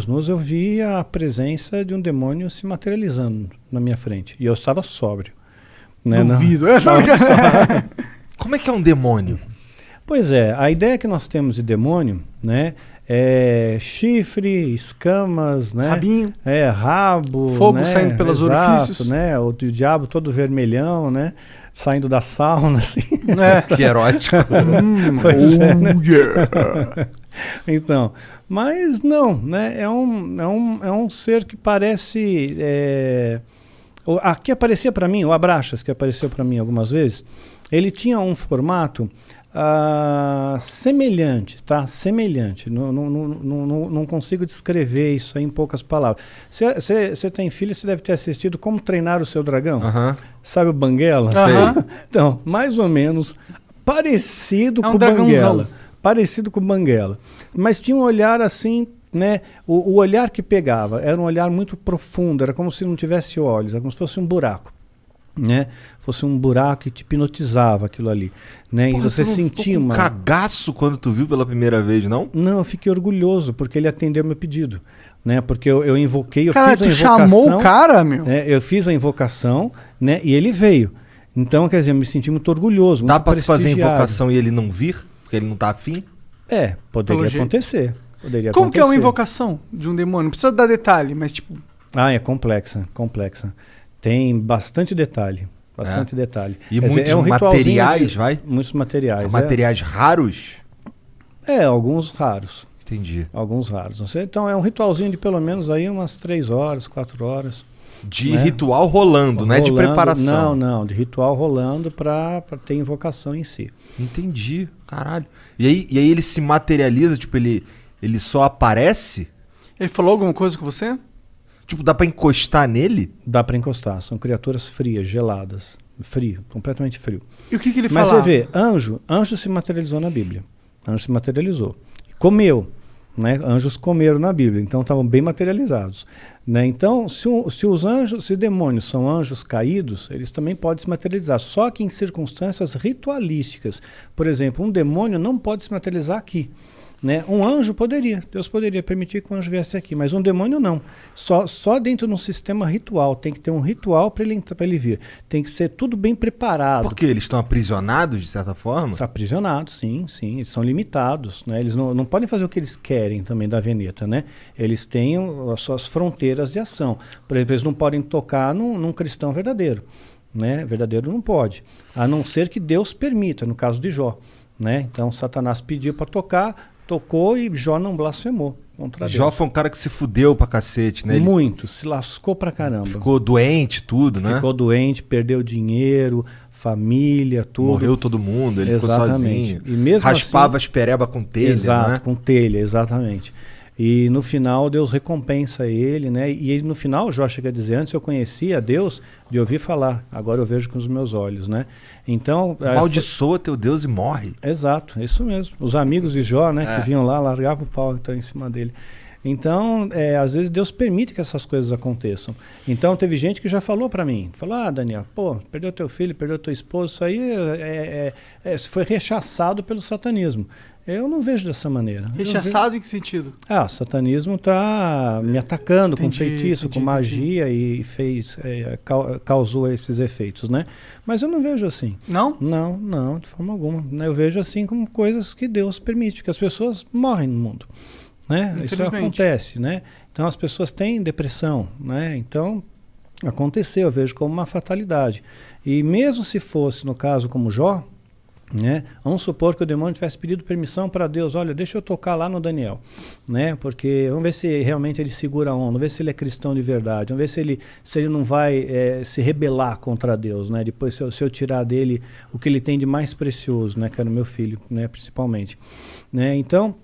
olhos nus eu vi a presença de um demônio se materializando na minha frente. E eu estava sóbrio. Né? Duvido. Como é que é um demônio? Pois é, a ideia que nós temos de demônio, né, é chifre, escamas, né, rabinho, rabo, fogo, né, saindo pelos orifícios, né, o diabo todo vermelhão, né, saindo da sauna, assim. Que erótico. Pois é, né? Então, mas não, né, é um ser que parece... Aqui aparecia para mim, o Abraxas, que apareceu para mim algumas vezes, ele tinha um formato semelhante, tá? Semelhante. Não consigo descrever isso aí em poucas palavras. Você tem filho, você deve ter assistido Como Treinar o Seu Dragão. Sabe o Banguela? Então, mais ou menos parecido com o Banguela. Parecido com o Banguela. Mas tinha um olhar assim... Né? O olhar que pegava era um olhar muito profundo, era como se não tivesse olhos, era como se fosse um buraco, né? Fosse um buraco que te hipnotizava aquilo ali, né? Porra, e você tu não sentia ficou com cagaço quando tu viu pela primeira vez, não? Não, eu fiquei orgulhoso porque ele atendeu meu pedido, né? Porque eu invoquei, cara, fiz a invocação. Chamou o cara, meu? Eu fiz a invocação, né? E ele veio. Então, quer dizer, eu me senti muito orgulhoso. Dá pra tu fazer a invocação e ele não vir? Porque ele não tá afim? Poderia acontecer. Como que é uma invocação de um demônio? Não precisa dar detalhe, mas tipo... É complexa. Tem bastante detalhe. Bastante detalhe. E muitos materiais, vai? Muitos materiais. Materiais raros? Alguns raros. Entendi. Alguns raros. Então é um ritualzinho de pelo menos aí umas 3 horas, 4 horas. De ritual rolando, não é de preparação. Não, de ritual rolando para ter invocação em si. Entendi, caralho. E aí ele se materializa, tipo, ele só aparece? Ele falou alguma coisa com você? Tipo, dá pra encostar nele? Dá pra encostar. São criaturas frias, geladas. Frio, completamente frio. E o que ele falava? Mas você vê, anjo se materializou na Bíblia. Anjo se materializou. Comeu. Né? Anjos comeram na Bíblia, então estavam bem materializados. Né? Então, se demônios são anjos caídos, eles também podem se materializar, só que em circunstâncias ritualísticas. Por exemplo, um demônio não pode se materializar aqui. Né? Um anjo poderia, Deus poderia permitir que um anjo viesse aqui, mas um demônio não. Só dentro de um sistema ritual, tem que ter um ritual para ele vir. Tem que ser tudo bem preparado. Por quê? Eles estão aprisionados, de certa forma? Estão aprisionados, sim, eles são limitados. Né? Eles não podem fazer o que eles querem também da Veneta. Né? Eles têm as suas fronteiras de ação. Por exemplo, eles não podem tocar num cristão verdadeiro. Né? Verdadeiro não pode, a não ser que Deus permita, no caso de Jó. Né? Então Satanás pediu para tocar, tocou e Jó não blasfemou contra Deus. Jó foi um cara que se fudeu pra cacete, né? Muito, se lascou pra caramba. Ficou doente, tudo, né? Ficou doente, perdeu dinheiro, família, tudo. Morreu todo mundo, ele ficou sozinho. E mesmo raspava assim, as pereba com telha, exato, né? com telha, exatamente. E no final Deus recompensa ele, né? E ele, no final, Jó chega a dizer, antes eu conhecia Deus de ouvir falar, agora eu vejo com os meus olhos, né? Então... Amaldiçoa teu Deus e morre. Exato, isso mesmo. Os amigos de Jó, né, que vinham lá, largavam o pau então, em cima dele. Então, às vezes Deus permite que essas coisas aconteçam. Então, teve gente que já falou para mim, falou, Daniel, perdeu teu filho, perdeu teu esposo, isso aí foi rechaçado pelo satanismo. Eu não vejo dessa maneira. Rechaçado em que sentido? O satanismo está me atacando com feitiço, com magia e causou esses efeitos, né? Mas eu não vejo assim. Não? Não, de forma alguma. Eu vejo assim como coisas que Deus permite, que as pessoas morrem no mundo. Né? Isso acontece, né? Então as pessoas têm depressão, né? Então aconteceu, eu vejo como uma fatalidade. E mesmo se fosse no caso como Jó, né? Vamos supor que o demônio tivesse pedido permissão para Deus, olha, deixa eu tocar lá no Daniel, né? Porque vamos ver se realmente ele segura a onda, vamos ver se ele é cristão de verdade, vamos ver se ele não vai se rebelar contra Deus, né? Depois se eu tirar dele o que ele tem de mais precioso, né? Que era o meu filho, né? Principalmente, né? Então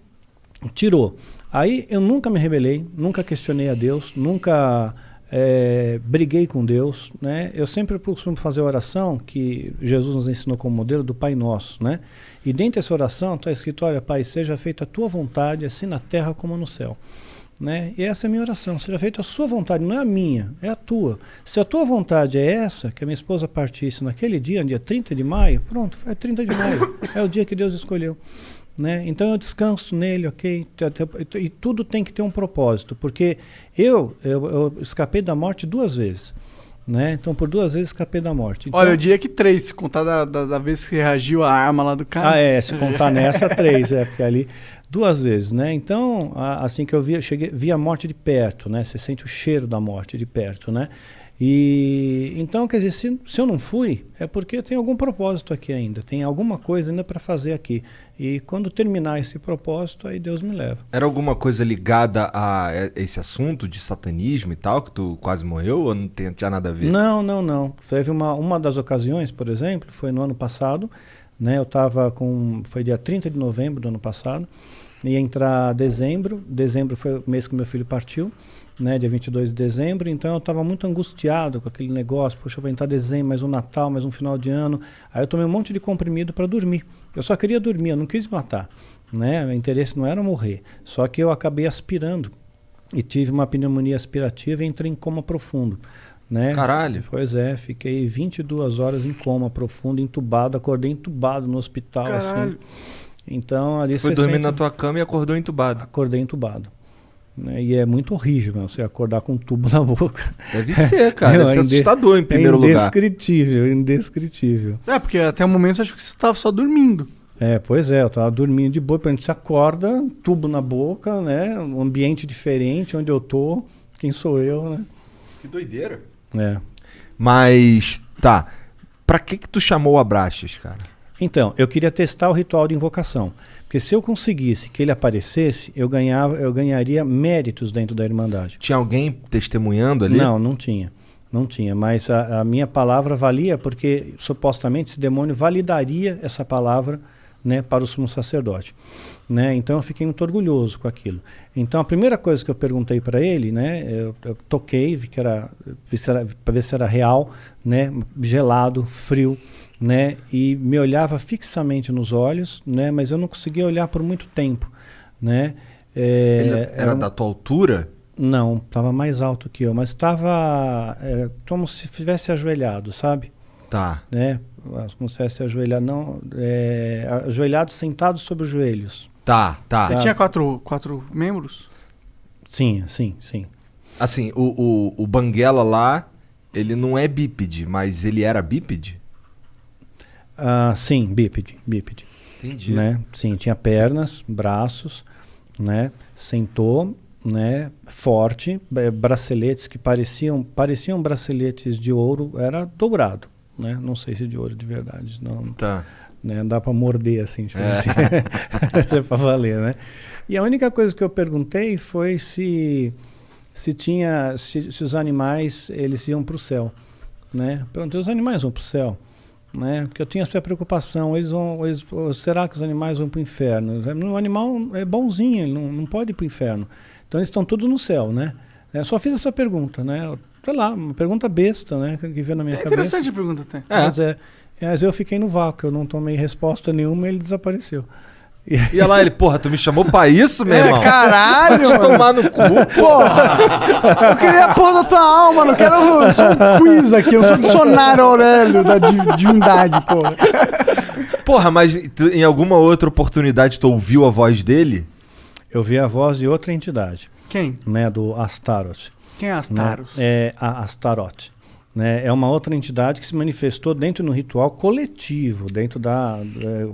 tirou. Aí eu nunca me rebelei, nunca questionei a Deus, nunca briguei com Deus, né? Eu sempre costumo fazer a oração que Jesus nos ensinou como modelo do Pai Nosso, né? E dentro dessa oração está escrito, olha Pai, seja feita a tua vontade, assim na terra como no céu. Né? E essa é a minha oração, seja feita a sua vontade, não é a minha, é a tua. Se a tua vontade é essa, que a minha esposa partisse naquele dia, dia 30 de maio, pronto, é 30 de maio, é o dia que Deus escolheu. né? Então eu descanso nele, ok? E tudo tem que ter um propósito, porque eu escapei da morte 2 vezes, né? Então por 2 vezes escapei da morte. Então, olha, eu diria que 3, se contar da vez que reagiu a arma lá do cara. Se contar nessa 3, porque ali 2 vezes, né? Então, assim que eu vi a morte de perto, né? Você sente o cheiro da morte de perto, né? E então, quer dizer, se eu não fui, é porque tem algum propósito aqui ainda, tem alguma coisa ainda para fazer aqui. E quando terminar esse propósito, aí Deus me leva. Era alguma coisa ligada a esse assunto de satanismo e tal, que tu quase morreu, ou não tinha nada a ver? Não. Teve uma das ocasiões, por exemplo, foi no ano passado, né? Eu estava foi dia 30 de novembro do ano passado, ia entrar dezembro foi o mês que meu filho partiu, né, dia 22 de dezembro, então eu estava muito angustiado com aquele negócio, poxa, eu vou entrar dezembro, mais um Natal, mais um final de ano, aí eu tomei um monte de comprimido para dormir, eu só queria dormir, eu não quis matar, né, meu interesse não era morrer, só que eu acabei aspirando, e tive uma pneumonia aspirativa e entrei em coma profundo, né? Caralho! Pois é, fiquei 22 horas em coma profundo, entubado, acordei entubado no hospital, caralho. assim, então ali você foi dormir na tua cama e acordou entubado? Acordei entubado. E é muito horrível, meu, você acordar com um tubo na boca. Deve ser, cara. Deve ser assustador em primeiro lugar. Indescritível. Porque até o momento eu acho que você estava só dormindo. Pois é, eu estava dormindo de boa, depois a gente se acorda, tubo na boca, né? Um ambiente diferente, onde eu tô, quem sou eu, né? Que doideira. Mas, tá, pra que tu chamou o Abraxas, cara? Então, eu queria testar o ritual de invocação. Porque se eu conseguisse que ele aparecesse, eu ganharia méritos dentro da Irmandade. Tinha alguém testemunhando ali? Não tinha. Não tinha, mas a minha palavra valia porque supostamente esse demônio validaria essa palavra, né, para o sumo sacerdote. Né? Então eu fiquei muito orgulhoso com aquilo. Então a primeira coisa que eu perguntei para ele, né, eu toquei, para ver se era real, né, gelado, frio, né, e me olhava fixamente nos olhos, né, mas eu não conseguia olhar por muito tempo, né. Ele era da tua altura? Não, estava mais alto que eu, mas estava como se estivesse ajoelhado, sabe? Tá. Né, como se estivesse ajoelhado, não, ajoelhado, sentado sobre os joelhos. Tá. Ele tinha quatro membros? Sim. Assim, o Banguela lá, ele não é bípede, mas ele era bípede? Sim, bípede. Entendi. Né? Sim, tinha pernas, braços, né? Sentou, né? Forte, braceletes que pareciam braceletes de ouro, era dobrado, né? Não sei se de ouro de verdade, não. Tá. Né? Dá para morder assim, tipo assim. É para valer, né? E a única coisa que eu perguntei foi se os animais eles iam para o céu, né? Perguntei, os animais vão para o céu? Né? Porque eu tinha essa preocupação, será que os animais vão para o inferno? O animal é bonzinho, ele não pode ir para o inferno. Então eles estão todos no céu, né? Eu só fiz essa pergunta, né? Sei lá, uma pergunta besta, né? Que veio na minha cabeça. Interessante a pergunta até. Mas eu fiquei no vácuo, eu não tomei resposta nenhuma e ele desapareceu. E olha lá, ele, porra, tu me chamou pra isso, meu irmão? Caralho! Vai te tomar no cu, porra! Eu queria a porra da tua alma, não quero. Eu sou um quiz aqui, eu sou o dicionário Aurélio da divindade, porra. Porra, mas em alguma outra oportunidade tu ouviu a voz dele? Eu vi a voz de outra entidade. Quem? Né, do Astaroth. Quem é Astaroth? Né? É a Astaroth. Né? É uma outra entidade que se manifestou dentro do ritual coletivo, dentro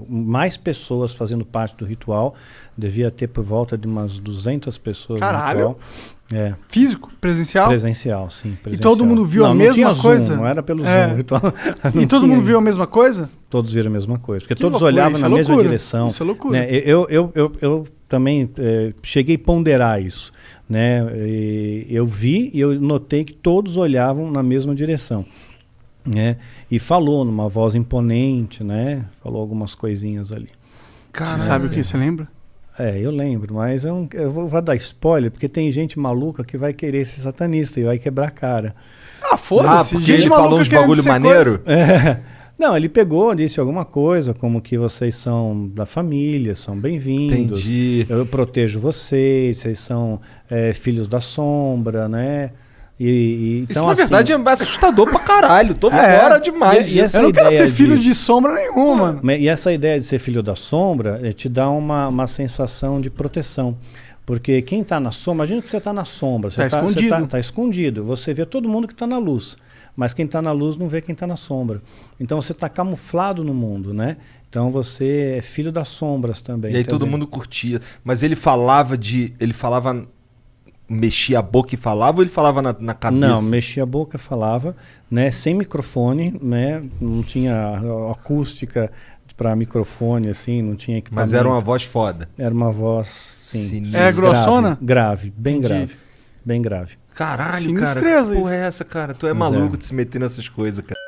mais pessoas fazendo parte do ritual. Devia ter por volta de umas 200 pessoas. Caralho! No ritual. Físico? Presencial? Presencial, sim. Presencial. E todo mundo viu a mesma coisa? Zoom, não era pelo Zoom. Ritual, e todo mundo viu a mesma coisa? Todos viram a mesma coisa. Porque todos olhavam na mesma direção. Isso é loucura. Né? Eu também cheguei a ponderar isso. Né? Eu vi e eu notei que todos olhavam na mesma direção, né? E falou numa voz imponente, né? Falou algumas coisinhas ali. Caralho. Você sabe o que você lembra? Eu lembro, mas eu vou dar spoiler, porque tem gente maluca que vai querer ser satanista e vai quebrar a cara. Foda-se. Porque ele falou uns bagulho maneiro? Não, ele pegou, disse alguma coisa, como que vocês são da família, são bem-vindos. Entendi. Eu protejo vocês são filhos da sombra, né? Então, isso, na verdade, é assustador pra caralho. Tô fora demais. Eu não quero ser filho de sombra nenhuma, mano. E essa ideia de ser filho da sombra te dá uma sensação de proteção. Porque quem está na sombra, imagina que você está na sombra. Você está escondido. Você vê todo mundo que está na luz. Mas quem está na luz não vê quem está na sombra. Então você está camuflado no mundo, né? Então você é filho das sombras também. E aí todo mundo curtia. Mas ele falava mexia a boca e falava, ou ele falava na cabeça? Não, mexia a boca e falava, né, sem microfone, né, não tinha acústica para microfone, assim, não tinha equipamento. Mas era uma voz foda. Era uma voz, sim. É grossona? Grave, bem grave. Bem grave. Caralho, cara, que porra é essa, cara? Tu é maluco de se meter nessas coisas, cara.